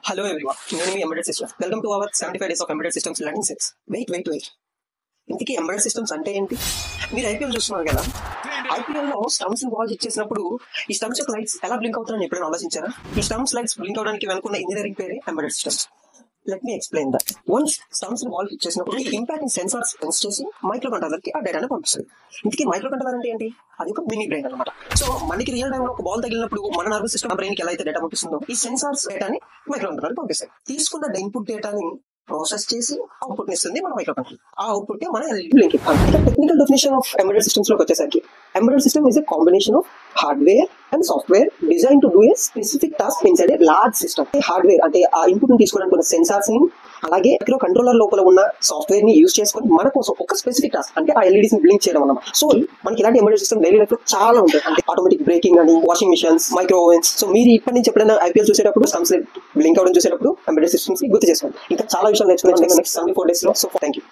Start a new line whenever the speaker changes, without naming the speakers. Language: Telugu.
Hello everyone, నేను మీ embedded systems. Welcome to our 75 days of embedded systems learning sets. Wait ఇంతకీ ఎంబెడెడ్ సిస్టమ్స్ అంటే ఏంటి? మీరు ఐపీఎల్ చూస్తున్నారు కదా, ఐపీఎల్ లో స్టంప్స్ బాల్ ఇచ్చేసినప్పుడు ఈ స్టంప్స్ యొక్క లైట్స్ ఎలా బ్లింక్ అవుతారని ఎప్పుడైనా ఆలోచించారా? ఈ స్టంప్స్ లైట్స్ బ్లింక్ అవడానికి వెనుకున్న ఇంజనీరింగ్ పేరే embedded systems. Let me explain that. Once stumps ball hit చేసినప్పుడు ఈ ఇంపాక్ట్ సెన్సార్స్ సెన్స్ చేసి మైక్రో కంట్రోలర్ కి ఆ డేటాను పంపిస్తుంది. ఇంతకీ మైక్రో కంట్రోలర్ అంటే ఏంటి? అది ఒక మినీ బ్రెయిన్ అనమాట. సో మనకి రియల్ టైమ్ లో ఒక బాల్ తగిలినప్పుడు మన నర్వస్ సిస్టమ్ బ్రెయిన్ కి ఎలా అయితే డేటా పంపిస్తుందో, ఈ సెన్సార్స్ డేటాని మైక్రో కంట్రోలర్ పంపిస్తాయి. తీసుకున్న ఇన్పుట్ డేటాని ప్రాసెస్ చేసి అవుట్పుట్ ఇస్తుంది మన మైక్రో కంట్రోలర్. ఆ అవుట్పుట్ మన లింక్. ఇక technical definition of embedded systems లోకి వచ్చేసరికి, embedded system is a combination of hardware and software design to do a specific task inside a large system. Hardware అంటే ఆ ఇన్పుట్ ని తీసుకోవడానికి ఉన్న సెన్సార్స్ ని, అలాగే మైక్రో కంట్రోలర్ లోపల ఉన్న సాఫ్ట్వేర్ ని యూజ్ చేసుకొని మన కోసం ఒక స్పెసిఫిక్ టాస్క్ అంటే ఆ ఎల్ఈడీస్ ని బ్లింక్ చేయడం అన్నమాట. సో మనకి ఇలాంటి ఎంబెడెడ్ సిస్టమ్ డైలీ లైఫ్ లో చాలా ఉంటాయి. అంటే ఆటోమేటిక్ బ్రేకింగ్ అని, washing machines, micro ovens. So మీరు ఇప్పటి నుంచి ఎప్పుడైనా ఐపీఎల్ చూసేటప్పుడు స్టంప్స్ బ్లింక్ అవడం చూసేటప్పుడు ఎంబెడెడ్ సిస్టమ్స్ ని గుర్తు చేసుకోండి. ఇంకా చాలా విషయాలు నేర్చుకున్నాం నెక్స్ట్ 74 డేస్ లో. So thank you.